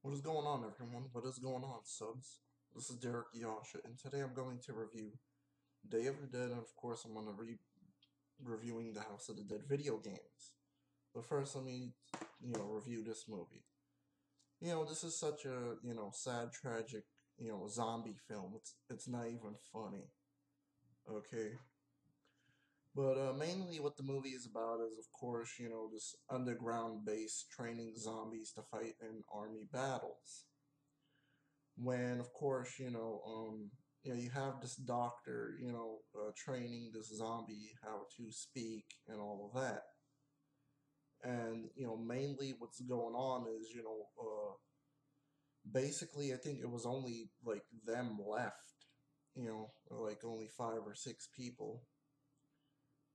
What is going on, everyone? What is going on, subs? This is Derrick Yasha, and today I'm going to review Day of the Dead, and of course I'm going to be reviewing the House of the Dead video games. But first, let me, review this movie. This is such a, sad, tragic, zombie film. It's not even funny, okay? But mainly what the movie is about is, of course, this underground base training zombies to fight in army battles. When of course you have this doctor training this zombie how to speak and all of that, and mainly what's going on is basically I think it was only like them left, like only 5 or 6 people,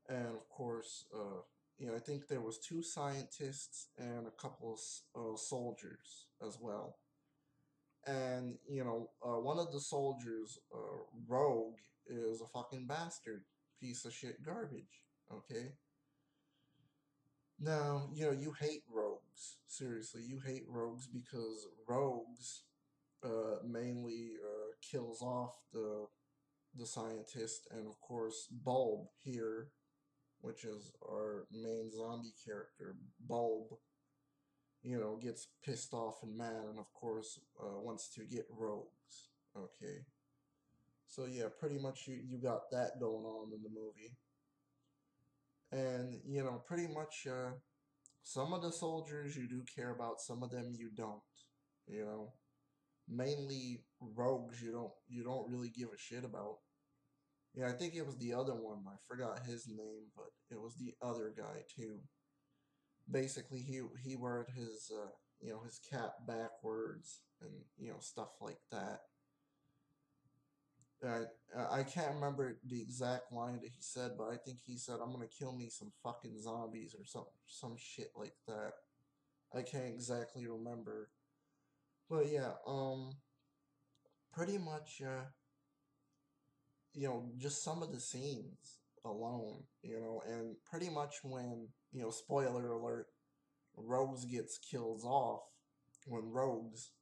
and of course I think there was 2 scientists and a couple of soldiers as well. And, one of the soldiers, Rogue, is a fucking bastard. Piece of shit garbage. Okay? Now, you hate rogues. Seriously, you hate rogues because rogues mainly kills off the scientist, and of course, Bulb here, which is our main zombie character, Bulb, gets pissed off and mad, and of course, wants to get rogues. Okay? So yeah, pretty much you got that going on in the movie. And, pretty much some of the soldiers you do care about, some of them you don't. You know. Mainly rogues you don't really give a shit about. Yeah, I think it was the other one. I forgot his name, but it was the other guy too. Basically he wore his his cap backwards and stuff like that. I can't remember the exact line that he said, but I think he said, "I'm gonna kill me some fucking zombies" or some shit like that. I can't exactly remember, but yeah, pretty much, just some of the scenes alone, and pretty much when spoiler alert, Rose gets killed off. When Rogues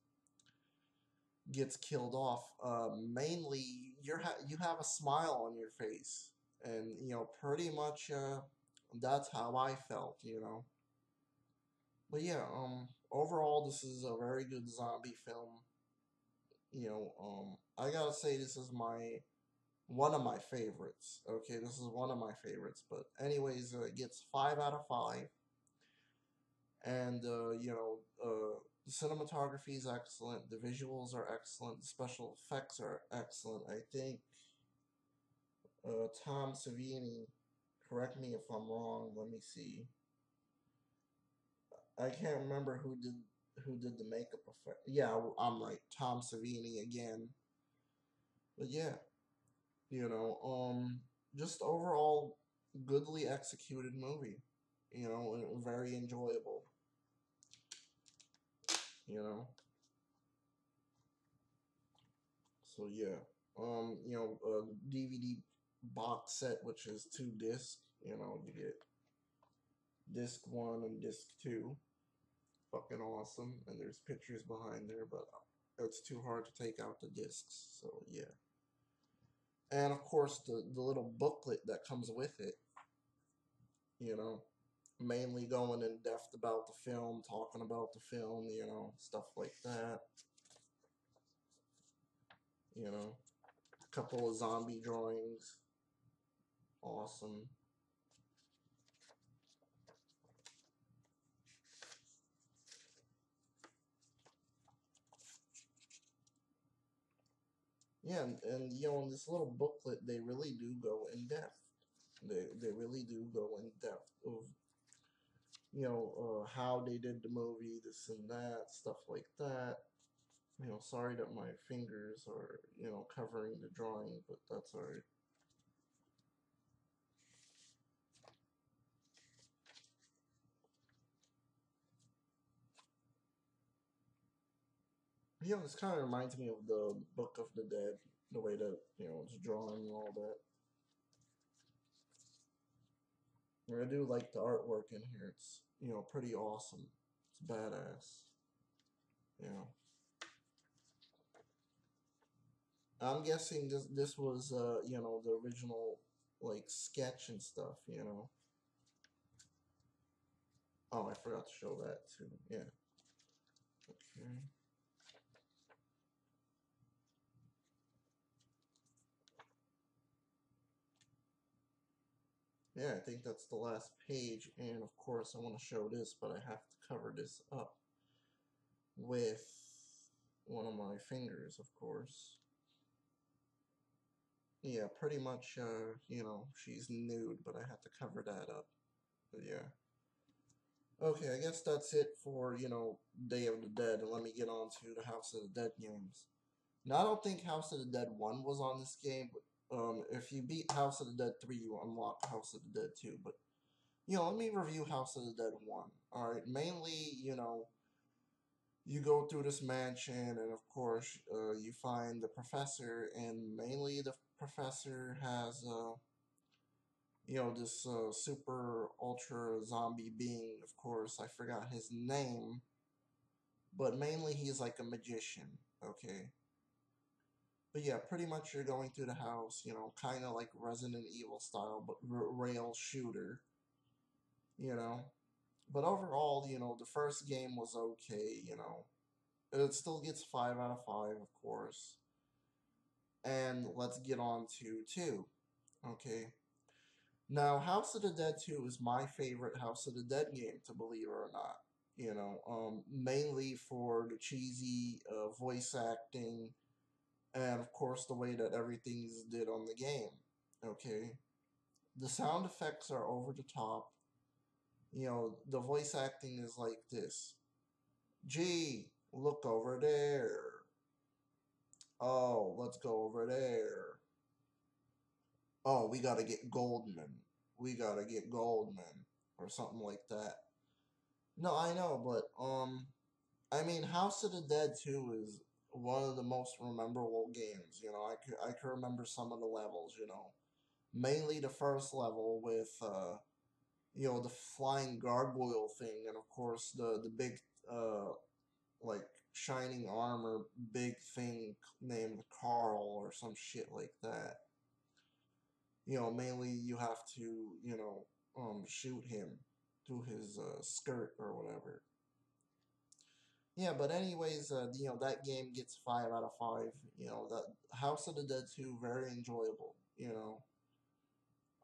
gets killed off, mainly you have a smile on your face, and pretty much that's how I felt, But yeah, overall this is a very good zombie film. I gotta say this is my one of my favorites. Okay, this is one of my favorites. But anyways, it gets 5 out of 5, and the cinematography is excellent, the visuals are excellent, the special effects are excellent. I think Tom Savini, correct me if I'm wrong, let me see, I can't remember who did the makeup effect. Yeah, I'm right, Tom Savini again. But yeah, just overall goodly executed movie, and very enjoyable, you know So yeah, DVD box set, which is 2 discs. You get disc one and disc two. Fucking awesome. And there's pictures behind there, but it's too hard to take out the discs. So yeah. And of course the little booklet that comes with it. You know, mainly going in depth about the film, talking about the film. Stuff like that. A couple of zombie drawings. Awesome. Yeah, and in this little booklet, they really do go in depth. They really do go in depth of how they did the movie, this and that, stuff like that. Sorry that my fingers are covering the drawing, but that's alright. This kind of reminds me of the Book of the Dead, the way that it's drawn and all that. And I do like the artwork in here. It's pretty awesome. It's badass. You know, I'm guessing this was the original like sketch and stuff. Oh, I forgot to show that too. Yeah. Okay. Yeah, I think that's the last page, and of course I want to show this, but I have to cover this up with one of my fingers, of course. Yeah, pretty much, she's nude, but I have to cover that up. But yeah. Okay, I guess that's it for, Day of the Dead, and let me get on to the House of the Dead games. Now, I don't think House of the Dead 1 was on this game, but if you beat House of the Dead 3, you unlock House of the Dead 2, but let me review House of the Dead 1. Alright, mainly, you go through this mansion, and of course, you find the professor, and mainly the professor has, this super ultra zombie being, of course. I forgot his name, but mainly he's like a magician, okay? But yeah, pretty much you're going through the house, kind of like Resident Evil style, but rail shooter, you know? But overall, the first game was okay, It still gets 5 out of 5, of course. And let's get on to 2. Okay. Now, House of the Dead 2 is my favorite House of the Dead game, to believe it or not. Mainly for the cheesy voice acting and, of course, the way that everything's did on the game. Okay. The sound effects are over the top. The voice acting is like this. Gee, look over there. Oh, let's go over there. Oh, we gotta get Goldman. We gotta get Goldman. Or something like that. No, I know, but, I mean, House of the Dead 2 is one of the most memorable games, I could remember some of the levels. Mainly the first level with, the flying gargoyle thing, and of course the big, like, shining armor big thing named Carl or some shit like that. Mainly you have to, shoot him through his skirt or whatever. Yeah, but anyways, that game gets 5 out of 5. That House of the Dead 2, very enjoyable.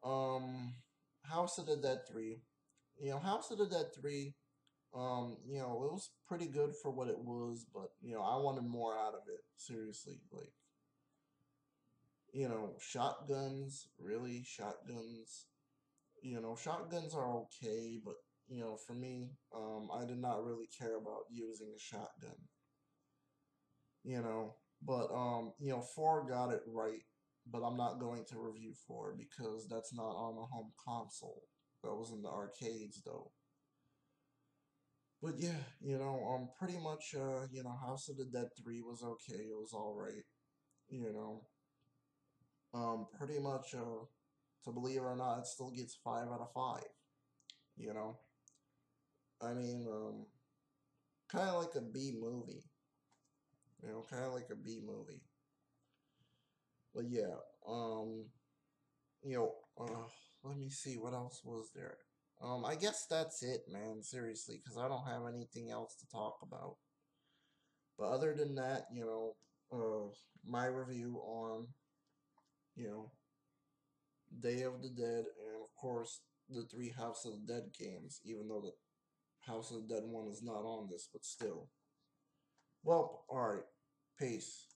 Um, House of the Dead 3. House of the Dead 3, it was pretty good for what it was, but, I wanted more out of it. Seriously. Like, shotguns, really, shotguns. Shotguns are okay, but, for me, I did not really care about using a shotgun. But, 4 got it right, but I'm not going to review 4 because that's not on a home console. That was in the arcades, though. But yeah, pretty much, House of the Dead 3 was okay. It was alright, you know. Pretty much, to believe it or not, it still gets 5 out of 5, you know. I mean, kind of like a B movie, kind of like a B movie. But yeah, you know, let me see, what else was there? I guess that's it, man, seriously, because I don't have anything else to talk about. But other than that, my review on, you know, Day of the Dead, and of course, the 3 House of the Dead games, even though the House of the Dead one is not on this, but still. Well, alright, peace.